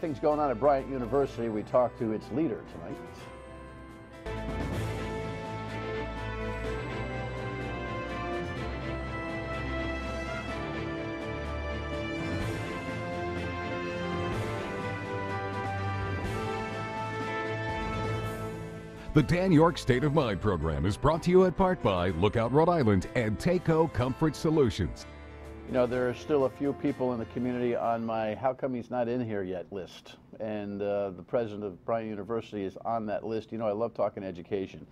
Things going on at Bryant University. We talk to its leader tonight. The Dan Yorke State of Mind program is brought to you in part by Lookout Rhode Island and Takeo Comfort Solutions. You know, there are still a few people in the community on my "how come he's not in here yet" list, and the president of Bryant University is on that list. You know, I love talking education,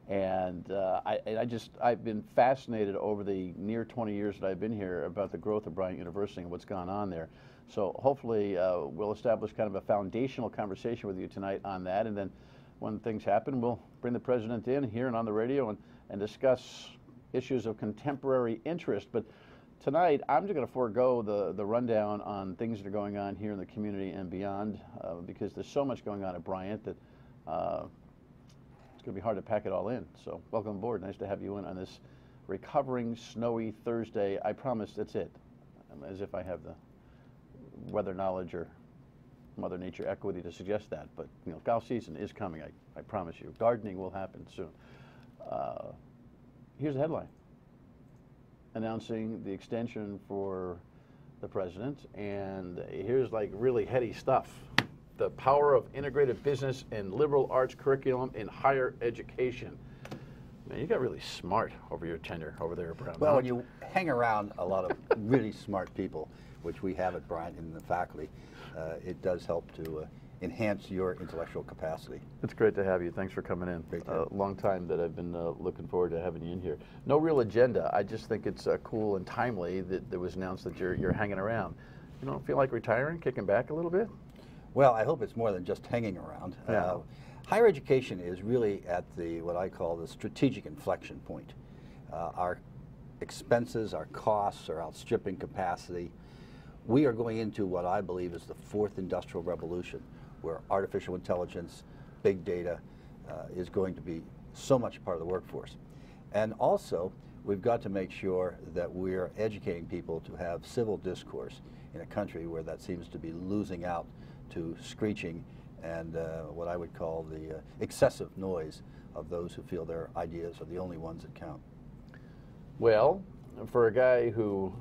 and I've been fascinated over the near 20 years that I've been here about the growth of Bryant University and what's gone on there. So hopefully we'll establish kind of a foundational conversation with you tonight on that, and then when things happen, we'll bring the president in here and on the radio and discuss issues of contemporary interest. But tonight, I'm just going to forego the rundown on things that are going on here in the community and beyond, because there's so much going on at Bryant that it's going to be hard to pack it all in. So welcome aboard. Nice to have you in on this recovering snowy Thursday. I promise that's it. As if I have the weather knowledge or Mother Nature equity to suggest that, but you know, golf season is coming. I promise you. Gardening will happen soon. Here's the headline announcing the extension for the president, and here's like really heady stuff. The power of integrated business and liberal arts curriculum in higher education. Man, you got really smart over your tenure over there, Brown. Well, when you hang around a lot of really smart people, which we have at Bryant in the faculty, it does help to enhance your intellectual capacity. It's great to have you. Thanks for coming in. Long time that I've been looking forward to having you in here. No real agenda. I just think it's cool and timely that it was announced that you're hanging around. You don't feel like retiring, kicking back a little bit? Well, I hope it's more than just hanging around. Yeah. Higher education is really at what I call the strategic inflection point. Our expenses, our costs are outstripping capacity. We are going into what I believe is the fourth industrial revolution, where artificial intelligence, big data is going to be so much part of the workforce. And also, we've got to make sure that we're educating people to have civil discourse in a country where that seems to be losing out to screeching and what I would call the excessive noise of those who feel their ideas are the only ones that count. Well, for a guy who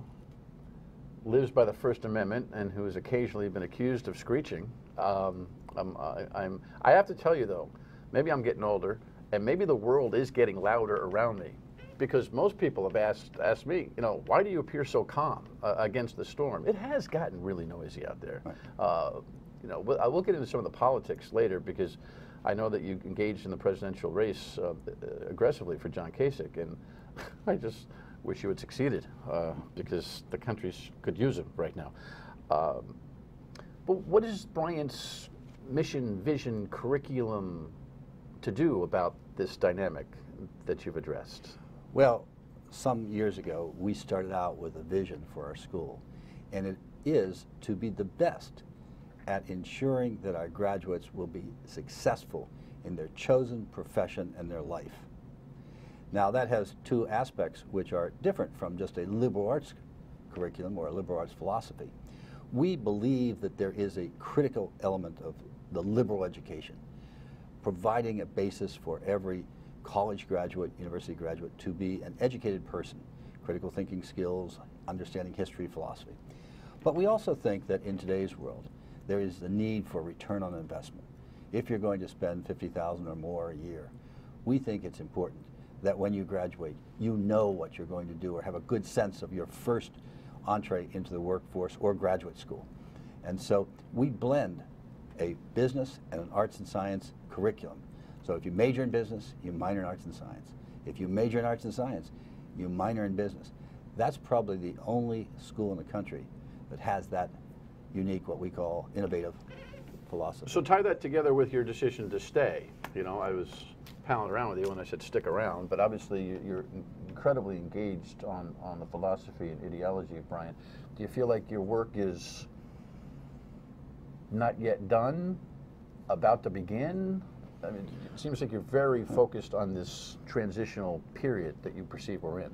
lives by the First Amendment and who has occasionally been accused of screeching, I have to tell you though, maybe I'm getting older, and maybe the world is getting louder around me, because most people have asked me, you know, why do you appear so calm against the storm? It has gotten really noisy out there. Right. You know, we'll get into some of the politics later, because I know that you engaged in the presidential race aggressively for John Kasich, and I just wish you had succeeded, because the country could use him right now. But what is Bryant's mission, vision, curriculum to do about this dynamic that you've addressed? Well, some years ago, we started out with a vision for our school, and it is to be the best at ensuring that our graduates will be successful in their chosen profession and their life. Now, that has two aspects which are different from just a liberal arts curriculum or a liberal arts philosophy. We believe that there is a critical element of the liberal education, providing a basis for every college graduate, university graduate to be an educated person, critical thinking skills, understanding history, philosophy. But we also think that in today's world, there is the need for return on investment. If you're going to spend $50,000 or more a year, we think it's important that when you graduate, you know what you're going to do or have a good sense of your first entree into the workforce or graduate school. And so we blend a business and an arts and science curriculum. So if you major in business, you minor in arts and science. If you major in arts and science, you minor in business. That's probably the only school in the country that has that unique, what we call innovative philosophy. So tie that together with your decision to stay. You know, I was palling around with you when I said stick around, but obviously you're incredibly engaged on the philosophy and ideology of Bryant. Do you feel like your work is not yet done, about to begin? I mean, it seems like you're very focused on this transitional period that you perceive we're in.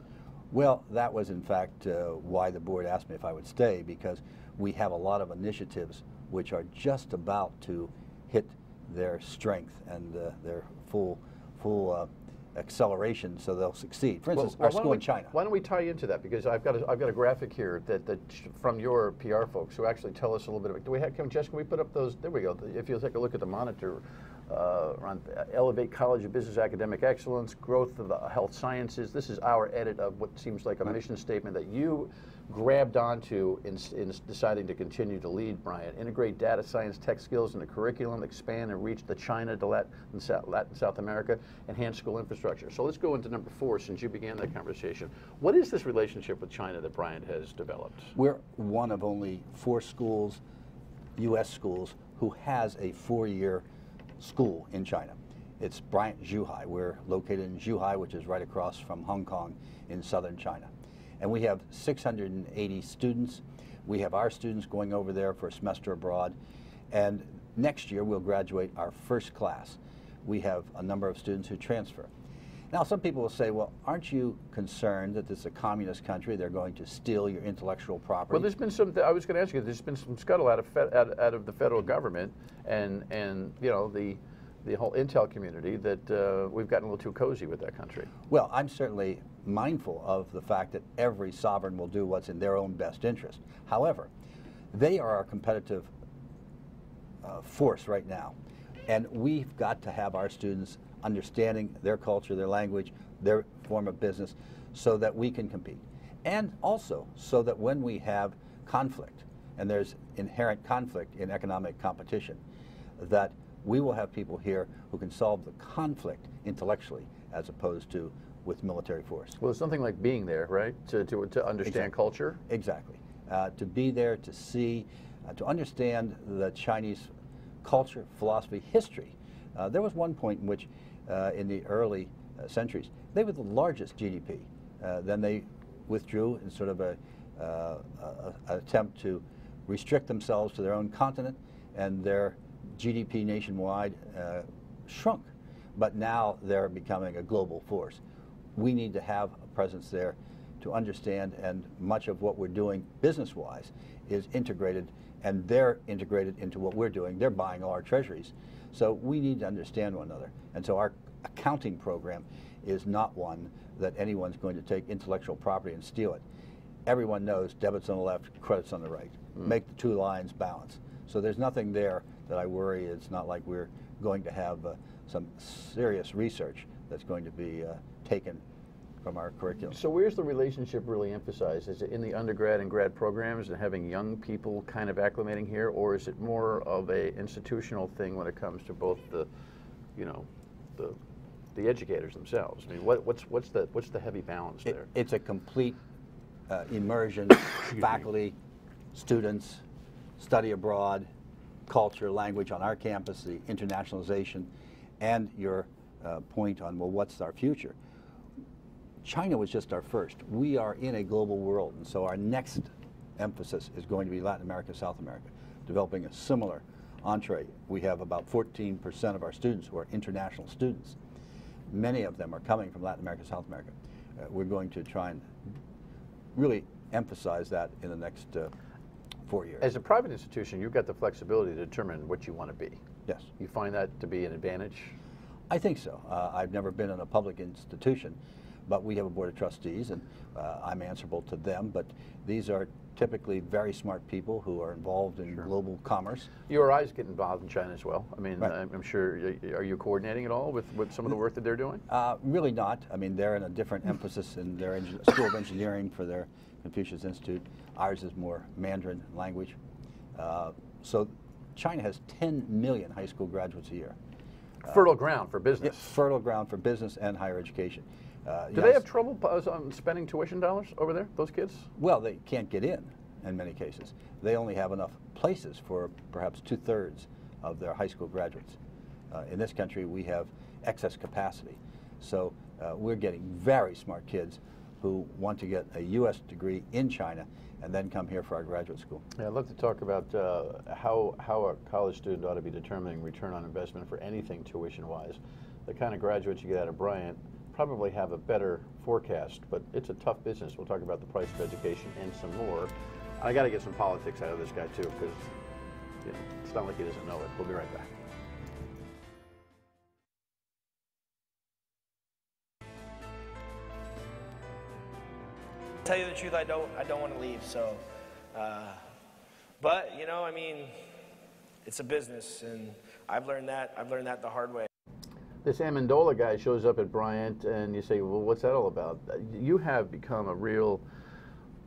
Well, that was in fact why the board asked me if I would stay, because we have a lot of initiatives which are just about to hit their strength and their full acceleration, so they'll succeed. For instance, our school in China. Why don't we tie into that? Because I've got a graphic here that from your PR folks who actually tell us a little bit of it. Do we have, Jess, can we put up those? There we go. If you'll take a look at the monitor, on elevate college of business academic excellence, growth of the health sciences. This is our edit of what seems like a mission statement that you grabbed onto in deciding to continue to lead, Bryant. Integrate data science tech skills in the curriculum, expand and reach the China to Latin South America, enhance school infrastructure. So let's go into number 4 since you began that conversation. What is this relationship with China that Bryant has developed? We're one of only 4 schools, U.S. schools, who has a 4-year school in China. It's Bryant U. We're located in Zhuhai, which is right across from Hong Kong in southern China. And we have 680 students. We have our students going over there for a semester abroad. And next year we'll graduate our first class. We have a number of students who transfer. Now some people will say, well, aren't you concerned that this is a communist country, they're going to steal your intellectual property? Well, there's been some, I was going to ask you, there's been some scuttle out of the federal government and you know, the whole intel community that we've gotten a little too cozy with that country. Well, I'm certainly mindful of the fact that every sovereign will do what's in their own best interest. However, they are our competitive force right now, and we've got to have our students understanding their culture, their language, their form of business, so that we can compete. And also so that when we have conflict, and there's inherent conflict in economic competition, that we will have people here who can solve the conflict intellectually as opposed to with military force. Well, it's something like being there, right? To understand Exactly. culture? Exactly. To be there, to see, to understand the Chinese culture, philosophy, history. There was one point in which, in the early centuries, they were the largest GDP. Then they withdrew in sort of an attempt to restrict themselves to their own continent, and their GDP nationwide shrunk. But now they're becoming a global force. We need to have a presence there to understand, and much of what we're doing business-wise is integrated, and they're integrated into what we're doing. They're buying all our treasuries. So we need to understand one another. And so our accounting program is not one that anyone's going to take intellectual property and steal it. Everyone knows debits on the left, credits on the right. Make the 2 lines balance. So there's nothing there that I worry. It's not like we're going to have some serious research that's going to be taken from our curriculum. So where's the relationship really emphasized? Is it in the undergrad and grad programs and having young people kind of acclimating here, or is it more of a institutional thing when it comes to both the, you know, the educators themselves? I mean, what's the heavy balance there? It's a complete immersion, faculty, students, study abroad, culture, language on our campus, the internationalization, and your point on, well, what's our future? China was just our first. We are in a global world, and so our next emphasis is going to be Latin America, South America, developing a similar entree. We have about 14% of our students who are international students. Many of them are coming from Latin America, South America. We're going to try and really emphasize that in the next 4 years. As a private institution, you've got the flexibility to determine what you want to be. Yes. You find that to be an advantage? I think so. I've never been in a public institution, but we have a board of trustees, and I'm answerable to them. But these are typically very smart people who are involved in global commerce. URIs get involved in China as well. I mean, Right. I'm sure, are you coordinating at all with some of the work that they're doing? Really not. I mean, they're in a different emphasis in their School of Engineering for their Confucius Institute. Ours is more Mandarin language. So China has 10 million high school graduates a year. Fertile ground for business. Fertile ground for business and higher education. Do they have trouble on spending tuition dollars over there, those kids? Well, they can't get in many cases. They only have enough places for perhaps 2/3 of their high school graduates. In this country, we have excess capacity. So we're getting very smart kids who want to get a U.S. degree in China and then come here for our graduate school. Yeah, I'd love to talk about how a college student ought to be determining return on investment for anything tuition-wise. The kind of graduates you get out of Bryant probably have a better forecast, but it's a tough business. We'll talk about the price of education and some more. I got to get some politics out of this guy too, because You know, it's not like he doesn't know it. We'll be right back. To tell you the truth, I don't want to leave. So, but you know, I mean, it's a business, and I've learned that the hard way. This Amendola guy shows up at Bryant, and you say, well, what's that all about? You have become a real,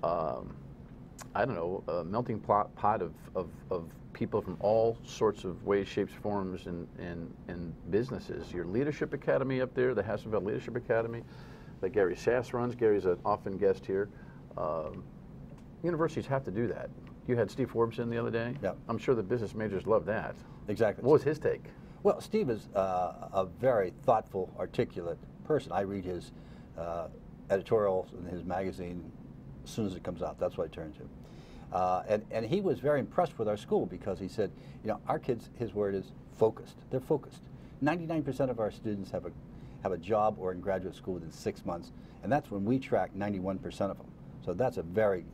I don't know, a melting pot of people from all sorts of ways, shapes, forms, and businesses. Your Leadership Academy up there, the Hasselfeld Leadership Academy, that Gary Sass runs. Gary's an often guest here. Universities have to do that. You had Steve Forbes in the other day. Yep. I'm sure the business majors love that. Exactly. What was his take? Well, Steve is a very thoughtful, articulate person. I read his editorials in his magazine as soon as it comes out. That's what I turn to. And he was very impressed with our school because he said, you know, our kids, his word is focused. They're focused. 99% of our students have a job or in graduate school within 6 months, and that's when we track 91% of them. So that's a very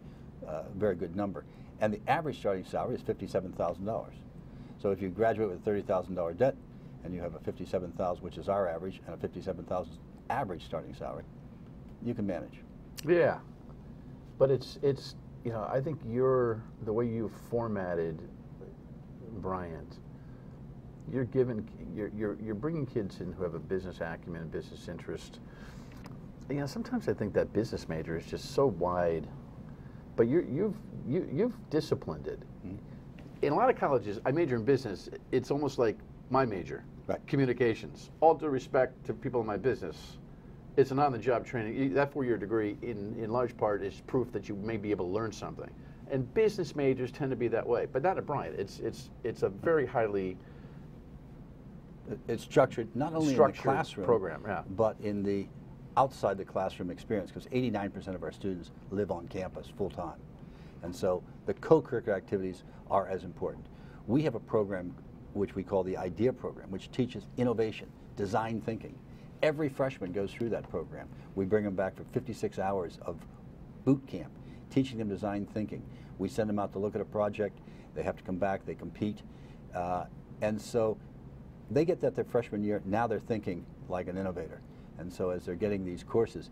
good number. And the average starting salary is $57,000. So if you graduate with a $30,000 debt and you have a $57,000, which is our average, and a $57,000 average starting salary, you can manage. Yeah, but it's you know, I think the way you've formatted Bryant, you're bringing kids in who have a business acumen and business interest. You know, sometimes I think that business major is just so wide, but you've disciplined it. Mm-hmm. In a lot of colleges, I major in business. It's almost like my major, right. Communications. All due respect to people in my business, it's an on-the-job training. That 4-year degree, in large part, is proof that you may be able to learn something. And business majors tend to be that way, but not at Bryant. It's a very highly structured, not only in the classroom program, yeah, but in the outside the classroom experience, because 89% of our students live on campus full-time. And so the co-curricular activities are as important. We have a program which we call the IDEA program, which teaches innovation, design thinking. Every freshman goes through that program. We bring them back for 56 hours of boot camp, teaching them design thinking. We send them out to look at a project. They have to come back, they compete. And so they get that their freshman year. Now they're thinking like an innovator. And so as they're getting these courses,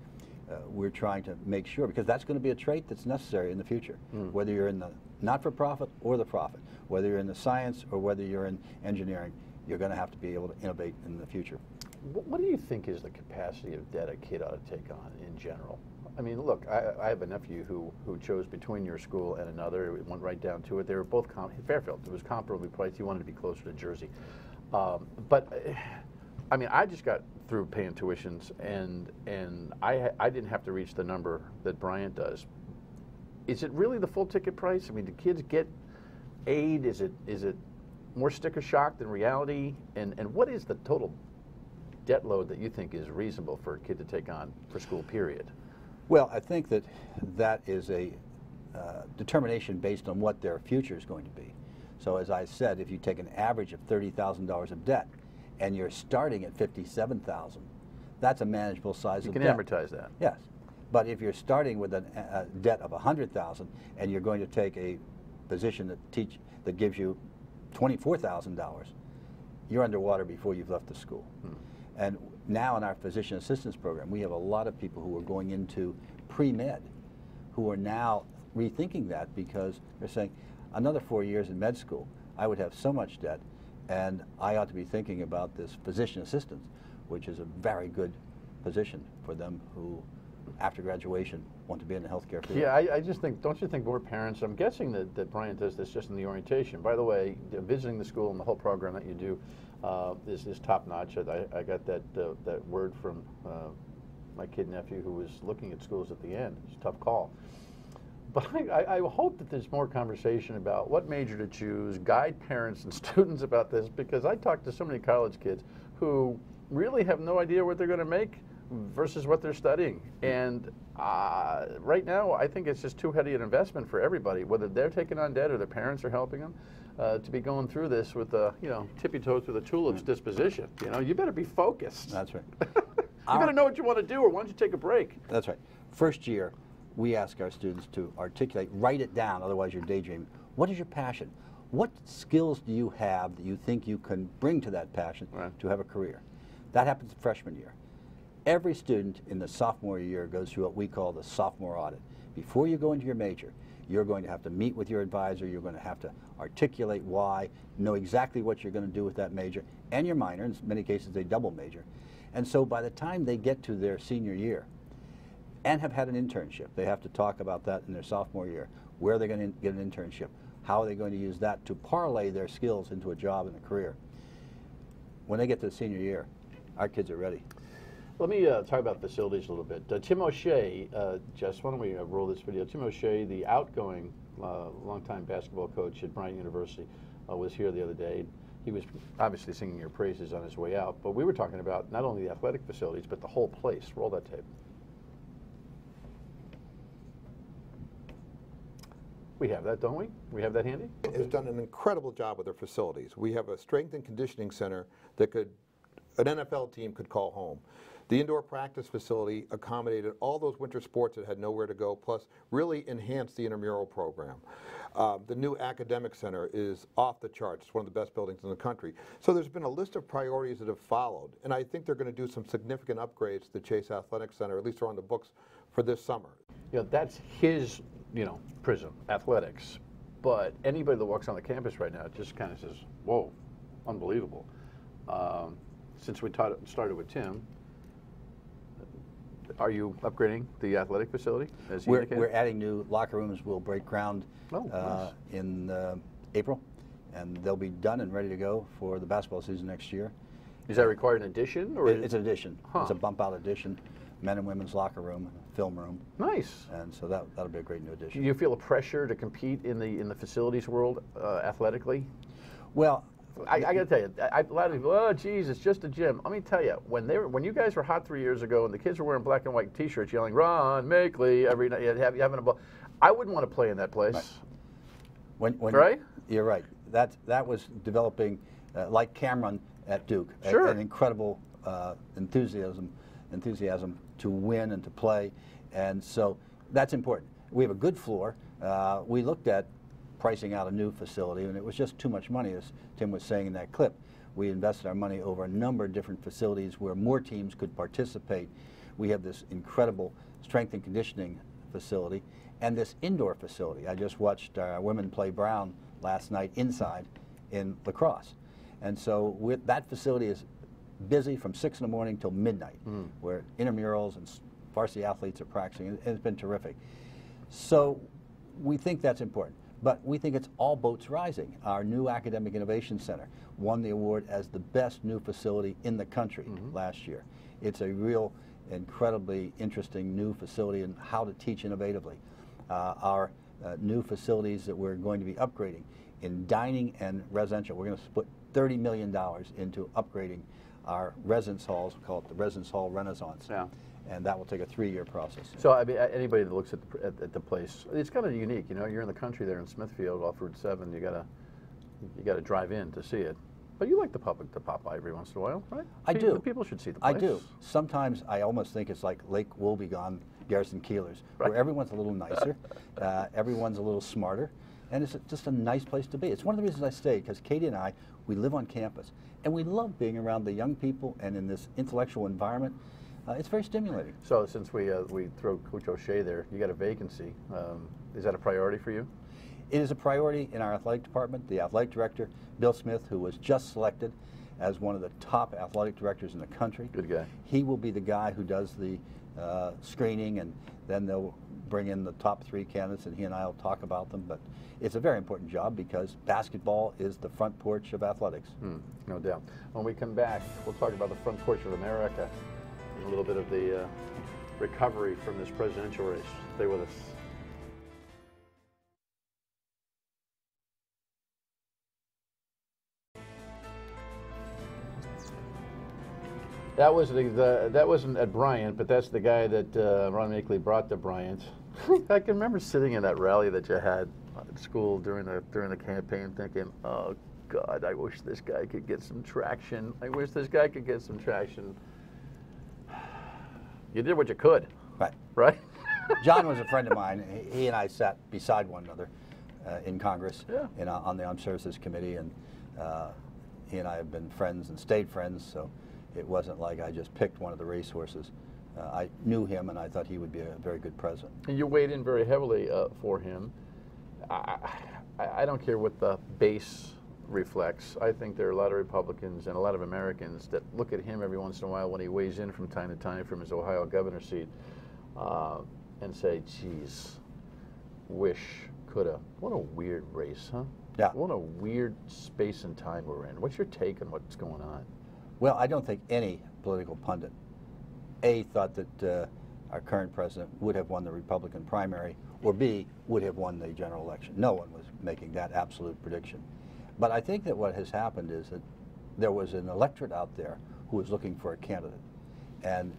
we're trying to make sure, because that's going to be a trait that's necessary in the future, whether you're in the not-for-profit or the profit, whether you're in the science or whether you're in engineering, you're going to have to be able to innovate in the future. What do you think is the capacity of debt a kid ought to take on in general? I mean, look, I have a nephew who chose between your school and another. It went right down to it. They were both Fairfield. It was comparably priced. He wanted to be closer to Jersey. But I mean, I just got through paying tuitions, and I didn't have to reach the number that Bryant does. Is it really the full ticket price? I mean, do kids get aid? Is it more sticker shock than reality? And what is the total debt load that you think is reasonable for a kid to take on for school, period? Well, I think that is a determination based on what their future is going to be. So as I said, if you take an average of $30,000 of debt and you're starting at $57,000, that's a manageable size of debt. You can amortize that. Yes. But if you're starting with a debt of $100,000 and you're going to take a position that gives you $24,000, you're underwater before you've left the school. And now in our physician assistance program, we have a lot of people who are going into pre-med who are now rethinking that, because they're saying, another 4 years in med school, I would have so much debt, and I ought to be thinking about this physician assistance, which is a very good position for them who, after graduation, want to be in the healthcare field. Yeah, I just think, don't you think more parents, I'm guessing that Bryant does this just in the orientation. By the way, visiting the school and the whole program that you do is top notch. I got that word from my kid nephew who was looking at schools at the end. It's a tough call. But I hope that there's more conversation about what major to choose, guide parents and students about this, because I talk to so many college kids who really have no idea what they're going to make versus what they're studying. And right now, I think it's just too heavy an investment for everybody, whether they're taking on debt or their parents are helping them, to be going through this with a, tippy-toe through the tulips disposition. You better be focused. That's right. You better know what you want to do, or why don't you take a break? That's right. First year, we ask our students to articulate, write it down, otherwise you're daydreaming. What is your passion? what skills do you have that you think you can bring to that passion to have a career? That happens freshman year. Every student in the sophomore year goes through what we call the sophomore audit. Before you go into your major, you're going to have to meet with your advisor, you're going to have to articulate why, know exactly what you're going to do with that major, and your minor. In many cases, they double major. And so by the time they get to their senior year and have had an internship, they have to talk about that in their sophomore year. Where are they going to get an internship? How are they going to use that to parlay their skills into a job and a career? When they get to the senior year, our kids are ready. Let me talk about facilities a little bit. Tim O'Shea, Jess, why don't we roll this video? Tim O'Shea, the outgoing longtime basketball coach at Bryant University, was here the other day. He was obviously singing your praises on his way out, but we were talking about not only the athletic facilities, but the whole place. Roll that tape. We have that, don't we? We have that handy? Has done an incredible job with their facilities. We have a strength and conditioning center that an NFL team could call home. The indoor practice facility accommodated all those winter sports that had nowhere to go, plus really enhanced the intramural program. The new academic center is off the charts. It's one of the best buildings in the country. So there's been a list of priorities that have followed, and I think they're going to do some significant upgrades to the Chase Athletic Center, at least they're on the books for this summer. You know, that's his, prism, athletics. But anybody that walks on the campus right now just kind of says, whoa, unbelievable. Since we started with Tim, are you upgrading the athletic facility? As we're adding new locker rooms. We'll break ground nice. in April, and they'll be done and ready to go for the basketball season next year. Is that required an addition? Or it's an addition. It's a bump out addition. Men and women's locker room, film room. Nice. And so that'll be a great new addition. Do you feel a pressure to compete in the facilities world athletically? Well, I got to tell you, a lot of people, oh, geez, it's just a gym. Let me tell you, when you guys were hot 3 years ago and the kids were wearing black and white T-shirts yelling, Ron, Machtley, every night, having a ball, I wouldn't want to play in that place. Right. Right? You're right. That was developing, like Cameron at Duke, sure. an incredible enthusiasm to win and to play. And so that's important. We have a good floor. We looked at pricing out a new facility, and it was just too much money, as Tim was saying in that clip. We invested our money over a number of different facilities where more teams could participate. We have this incredible strength and conditioning facility and this indoor facility. I just watched women play Brown last night inside in lacrosse. And so that facility is busy from 6 in the morning till midnight, where intramurals and varsity athletes are practicing. And it's been terrific. So we think that's important. But we think it's all boats rising. Our new Academic Innovation Center won the award as the best new facility in the country last year. It's a real incredibly interesting new facility in how to teach innovatively. Our new facilities that we're going to be upgrading in dining and residential, we're going to put $30 million into upgrading our residence halls. We call it the Residence Hall Renaissance. Yeah. And that will take a 3-year process. So I mean, anybody that looks at the place, it's kind of unique. You're in the country there in Smithfield off Route 7. You gotta drive in to see it. But you like the public to pop by every once in a while, right? I do. The people should see the place. I do. Sometimes I almost think it's like Lake Wobegon, Garrison Keillor's, where everyone's a little nicer, everyone's a little smarter, and it's just a nice place to be. It's one of the reasons I stayed, because Katie and I, we live on campus, and we love being around the young people and in this intellectual environment. It's very stimulating. So since we throw Coach O'Shea there, you got a vacancy. Is that a priority for you? It is a priority in our athletic department. The athletic director, Bill Smith, who was just selected as one of the top athletic directors in the country. Good guy. He will be the guy who does the screening, and then they'll bring in the top 3 candidates, and he and I will talk about them. But it's a very important job because basketball is the front porch of athletics. No doubt. When we come back, we'll talk about the front porch of America. A little bit of the recovery from this presidential race. Stay with us. That wasn't at Bryant, but that's the guy that Ron Machtley brought to Bryant. I can remember sitting in that rally that you had at school during the campaign, thinking, "Oh God, I wish this guy could get some traction. I wish this guy could get some traction." You did what you could. Right. Right? John was a friend of mine. He and I sat beside one another in Congress and on the Armed Services Committee, and he and I have been friends and stayed friends, so it wasn't like I just picked one of the racehorses. I knew him, and I thought he would be a very good president. And you weighed in very heavily for him. I don't care what the base reflects. I think there are a lot of Republicans and a lot of Americans that look at him every once in a while when he weighs in from time to time from his Ohio governor seat and say, geez, wish, coulda. What a weird race, huh? Yeah. What a weird space and time we're in. What's your take on what's going on? Well, I don't think any political pundit, A, thought that our current president would have won the Republican primary, or B, would have won the general election. No one was making that absolute prediction. But I think that what has happened is that there was an electorate out there who was looking for a candidate. And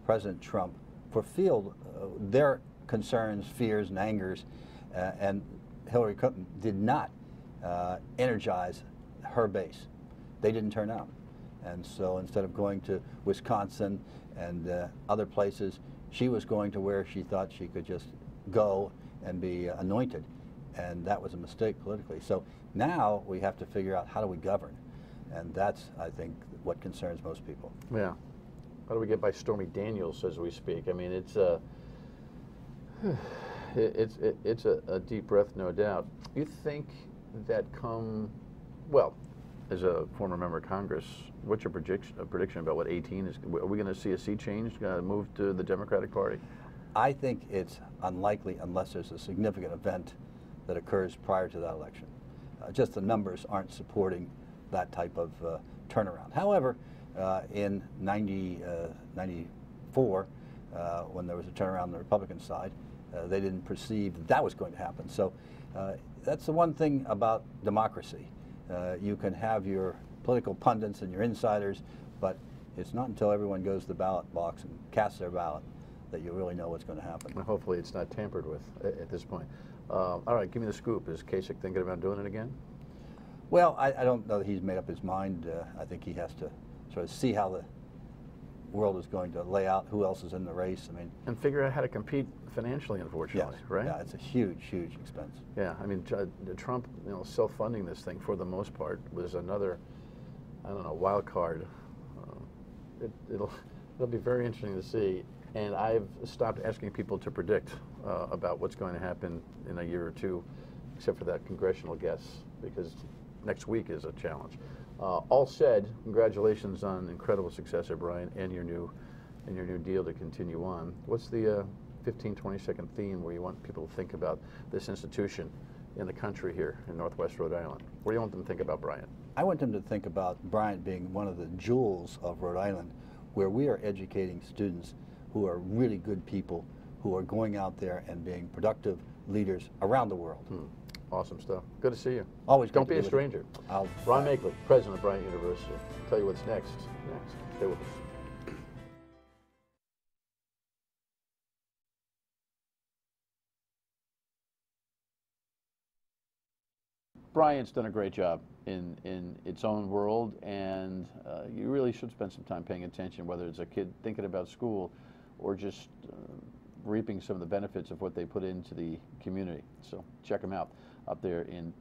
President Trump fulfilled their concerns, fears, and angers, and Hillary Clinton did not energize her base. They didn't turn out. And so instead of going to Wisconsin and other places, she was going to where she thought she could just go and be anointed. And that was a mistake politically. So now we have to figure out, how do we govern? And that's, I think, what concerns most people. Yeah. How do we get by Stormy Daniels as we speak? I mean, it's a deep breath, no doubt. You think that well, as a former member of Congress, what's your prediction about what 18 is? Are we going to see a sea change, move to the Democratic Party? I think it's unlikely unless there's a significant event that occurs prior to that election. Just the numbers aren't supporting that type of turnaround. However, in 94, when there was a turnaround on the Republican side, they didn't perceive that was going to happen. So that's the one thing about democracy. You can have your political pundits and your insiders, but it's not until everyone goes to the ballot box and casts their ballot that you really know what's going to happen. Well, hopefully it's not tampered with at this point. All right, give me the scoop. Is Kasich thinking about doing it again? Well, I don't know that he's made up his mind. I think he has to sort of see how the world is going to lay out, who else is in the race. I mean, and figure out how to compete financially, unfortunately, yes, right? Yeah, it's a huge, huge expense. Yeah, I mean, Trump, self-funding this thing for the most part was another, I don't know, wild card. It'll be very interesting to see. And I've stopped asking people to predict about what's going to happen in a year or two, except for that congressional guess, because next week is a challenge. All said, congratulations on incredible success at Bryant and your new deal to continue on. What's the 15, 20-second theme where you want people to think about this institution in the country here in Northwest Rhode Island? What do you want them to think about Bryant? I want them to think about Bryant being one of the jewels of Rhode Island, where we are educating students who are really good people, who are going out there and being productive leaders around the world. Awesome stuff. Good to see you. Always. Don't be a stranger. Ron Machtley, president of Bryant University. I'll tell you what's next. Stay with us. Bryant's done a great job in its own world, and you really should spend some time paying attention, whether it's a kid thinking about school or just reaping some of the benefits of what they put into the community. So check them out up there in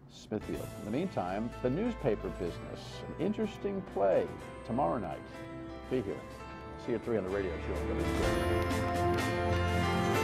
Smithfield. In the meantime, the newspaper business, an interesting play tomorrow night. Be here. See you at 3 on the radio show.